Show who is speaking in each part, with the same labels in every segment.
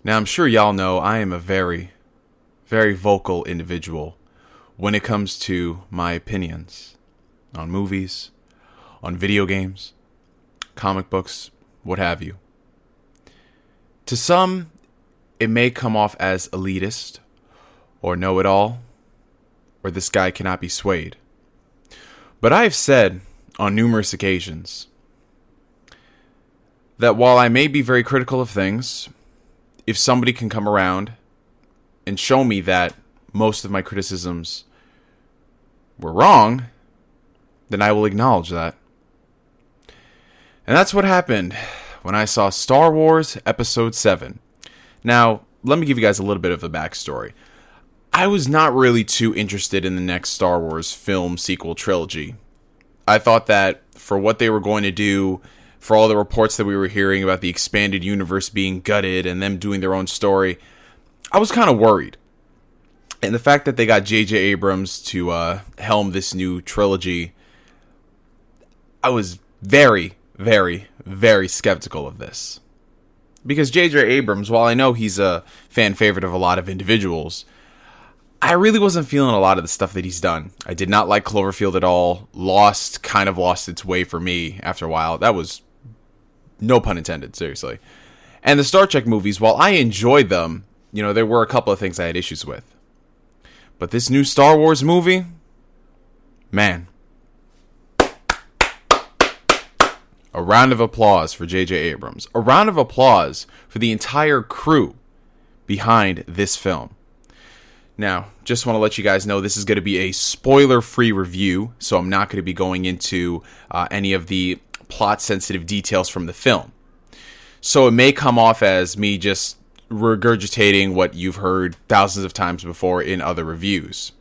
Speaker 1: Now, I'm sure y'all know I am a very, very vocal individual when it comes to my opinions on movies, on video games, comic books, what have you. To some, it may come off as elitist, or know-it-all, or this guy cannot be swayed. But I have said on numerous occasions that while I may be very critical of things, if somebody can come around and show me that most of my criticisms were wrong, then I will acknowledge that. And that's what happened when I saw Star Wars Episode 7. Now, let me give you guys a little bit of a backstory. I was not really too interested in the next Star Wars film sequel trilogy. I thought that for what they were going to do, for all the reports that we were hearing about the expanded universe being gutted and them doing their own story, I was kind of worried. And the fact that they got J.J. Abrams to helm this new trilogy, I was very, very, very skeptical of this. Because J.J. Abrams, while I know he's a fan favorite of a lot of individuals, I really wasn't feeling a lot of the stuff that he's done. I did not like Cloverfield at all. Kind of lost its way for me after a while. That was, no pun intended, seriously. And the Star Trek movies, while I enjoyed them, there were a couple of things I had issues with. But this new Star Wars movie, man. A round of applause for J.J. Abrams. A round of applause for the entire crew behind this film. Now, just want to let you guys know this is going to be a spoiler-free review, so I'm not going to be going into any of the plot-sensitive details from the film. So it may come off as me just regurgitating what you've heard thousands of times before in other reviews.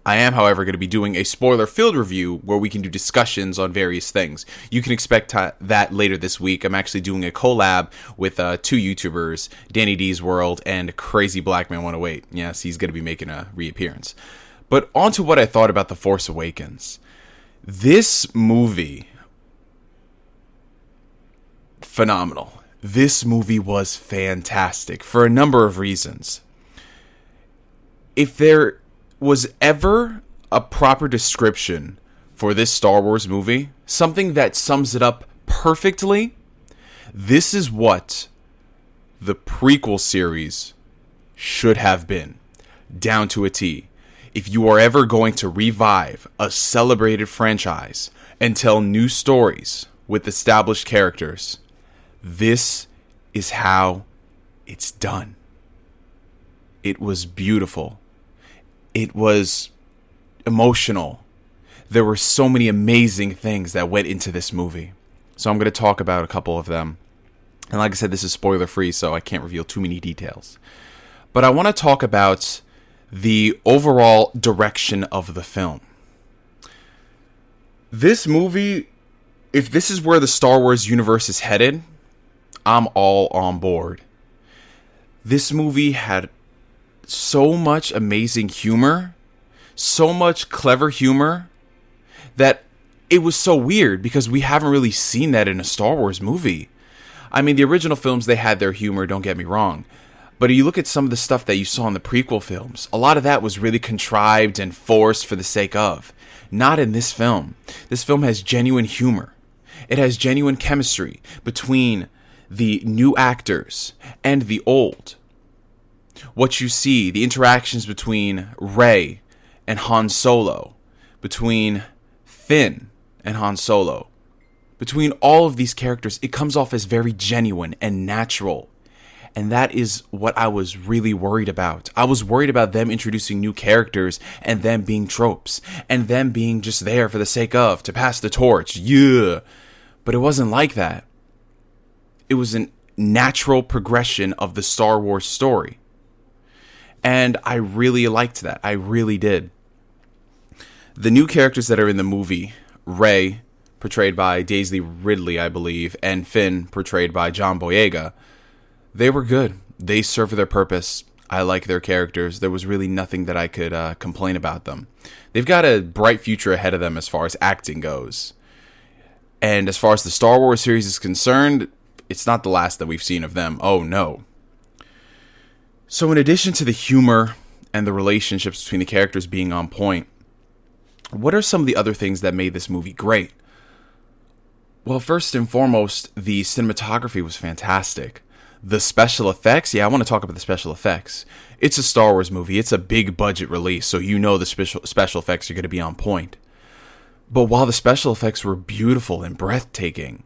Speaker 1: I am, however, going to be doing a spoiler-filled review where we can do discussions on various things. You can expect that later this week. I'm actually doing a collab with two YouTubers, Danny D's World and Crazy Black Man 108. Yes, he's going to be making a reappearance. But on to what I thought about The Force Awakens. This movie, phenomenal. This movie was fantastic for a number of reasons. If there was ever a proper description for this Star Wars movie, something that sums it up perfectly, this is what the prequel series should have been, down to a T. If you are ever going to revive a celebrated franchise and tell new stories with established characters, this is how it's done. It was beautiful. It was emotional. There were so many amazing things that went into this movie. So I'm going to talk about a couple of them. And like I said, this is spoiler free, so I can't reveal too many details. But I want to talk about the overall direction of the film. This movie, if this is where the Star Wars universe is headed, I'm all on board. This movie had so much amazing humor, so much clever humor, that it was so weird because we haven't really seen that in a Star Wars movie. I mean, the original films, they had their humor, don't get me wrong. But you look at some of the stuff that you saw in the prequel films, a lot of that was really contrived and forced for the sake of. Not in this film. This film has genuine humor. It has genuine chemistry between the new actors and the old. What you see, the interactions between Rey and Han Solo, between Finn and Han Solo, between all of these characters, it comes off as very genuine and natural. And that is what I was really worried about. I was worried about them introducing new characters and them being tropes and them being just there for the sake of, to pass the torch. Yeah. But it wasn't like that. It was a natural progression of the Star Wars story. And I really liked that. I really did. The new characters that are in the movie, Rey, portrayed by Daisy Ridley, I believe, and Finn, portrayed by John Boyega, they were good. They served their purpose. I like their characters. There was really nothing that I could complain about them. They've got a bright future ahead of them as far as acting goes. And as far as the Star Wars series is concerned, it's not the last that we've seen of them. Oh, no. So in addition to the humor and the relationships between the characters being on point, what are some of the other things that made this movie great? Well, first and foremost, the cinematography was fantastic. The special effects, I want to talk about the special effects. It's a Star Wars movie. It's a big budget release, so you know the special effects are going to be on point. But while the special effects were beautiful and breathtaking,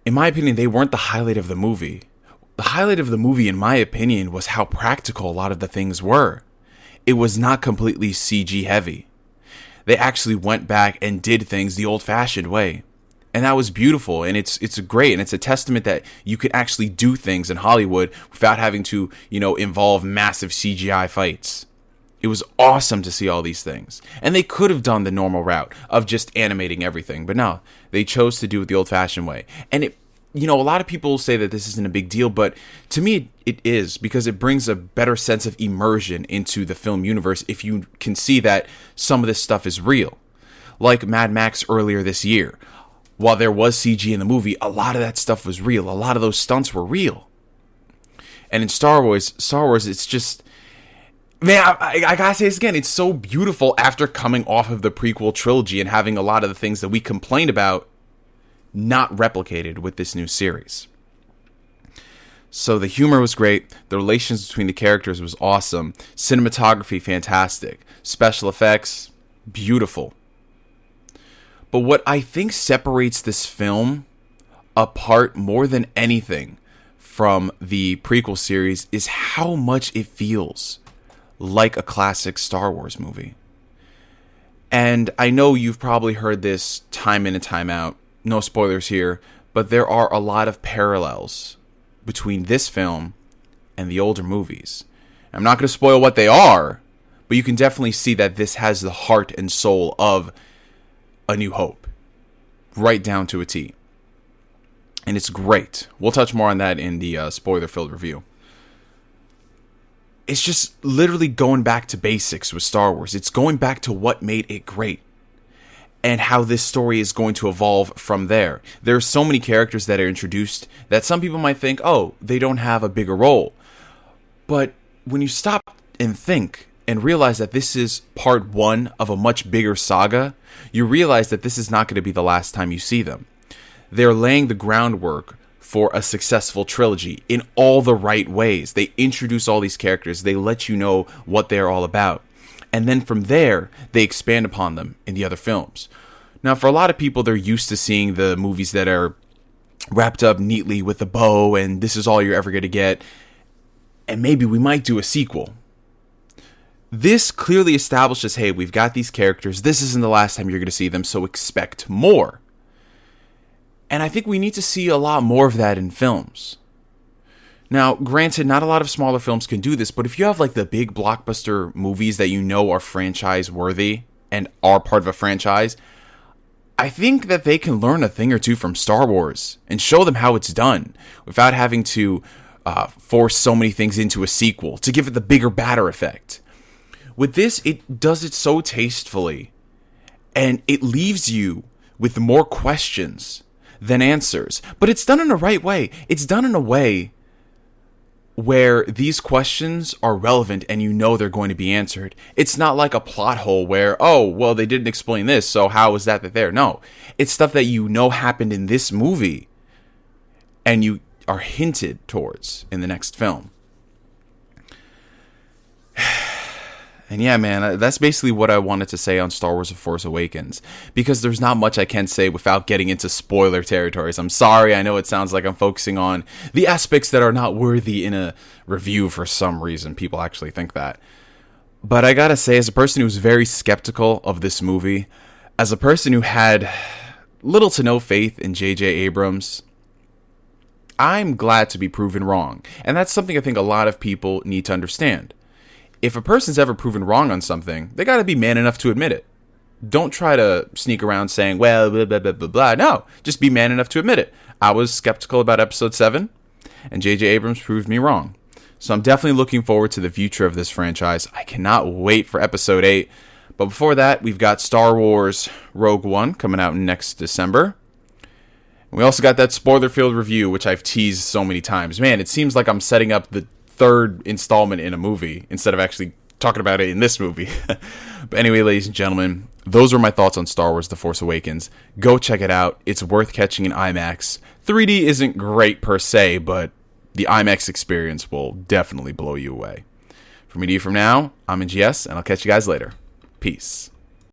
Speaker 1: in my opinion, they weren't the highlight of the movie. The highlight of the movie, in my opinion, was how practical a lot of the things were. It was not completely CG heavy. They actually went back and did things the old-fashioned way. And that was beautiful, and it's great, and it's a testament that you can actually do things in Hollywood without having to, involve massive CGI fights. It was awesome to see all these things. And they could have done the normal route of just animating everything, but no, they chose to do it the old-fashioned way. And a lot of people say that this isn't a big deal, but to me it is, because it brings a better sense of immersion into the film universe if you can see that some of this stuff is real. Like Mad Max earlier this year. While there was CG in the movie, a lot of that stuff was real. A lot of those stunts were real. And in Star Wars, it's just... Man, I gotta say this again. It's so beautiful after coming off of the prequel trilogy and having a lot of the things that we complained about not replicated with this new series. So the humor was great. The relations between the characters was awesome. Cinematography, fantastic. Special effects, beautiful. But what I think separates this film apart more than anything from the prequel series is how much it feels like a classic Star Wars movie. And I know you've probably heard this time in and time out. No spoilers here, but there are a lot of parallels between this film and the older movies. I'm not going to spoil what they are, but you can definitely see that this has the heart and soul of A New Hope, right down to a T. And it's great. We'll touch more on that in the spoiler-filled review. It's just literally going back to basics with Star Wars. It's going back to what made it great and how this story is going to evolve from there. There are so many characters that are introduced that some people might think, oh, they don't have a bigger role. But when you stop and think and realize that this is part one of a much bigger saga, you realize that this is not going to be the last time you see them. They're laying the groundwork for a successful trilogy in all the right ways. They introduce all these characters. They let you know what they're all about. And then from there, they expand upon them in the other films. Now, for a lot of people, they're used to seeing the movies that are wrapped up neatly with a bow, and this is all you're ever going to get. And maybe we might do a sequel. This clearly establishes, hey, we've got these characters. This isn't the last time you're going to see them, so expect more. And I think we need to see a lot more of that in films. Now, granted, not a lot of smaller films can do this, but if you have like the big blockbuster movies that you know are franchise worthy and are part of a franchise, I think that they can learn a thing or two from Star Wars and show them how it's done without having to force so many things into a sequel to give it the bigger, badder effect. With this, it does it so tastefully, and it leaves you with more questions than answers. But it's done in the right way. It's done in a way where these questions are relevant and you know they're going to be answered. It's not like a plot hole where, oh, well, they didn't explain this, so how is that there? No. It's stuff that you know happened in this movie and you are hinted towards in the next film. And yeah, man, that's basically what I wanted to say on Star Wars The Force Awakens, because there's not much I can say without getting into spoiler territories. I'm sorry, I know it sounds like I'm focusing on the aspects that are not worthy in a review for some reason. People actually think that. But I gotta say, as a person who's very skeptical of this movie, as a person who had little to no faith in J.J. Abrams, I'm glad to be proven wrong. And that's something I think a lot of people need to understand. If a person's ever proven wrong on something, they gotta be man enough to admit it. Don't try to sneak around saying, well, blah, blah, blah, blah, blah. No, just be man enough to admit it. I was skeptical about episode 7, and J.J. Abrams proved me wrong. So I'm definitely looking forward to the future of this franchise. I cannot wait for episode 8. But before that, we've got Star Wars Rogue One coming out next December. We also got that spoiler-filled review, which I've teased so many times. Man, it seems like I'm setting up the third installment in a movie instead of actually talking about it in this movie. But anyway, ladies and gentlemen, those were my thoughts on Star Wars The Force Awakens. Go check it out. It's worth catching in IMAX. 3D isn't great per se, but the IMAX experience will definitely blow you away. From me to you from now, I'm NGS, and I'll catch you guys later. Peace.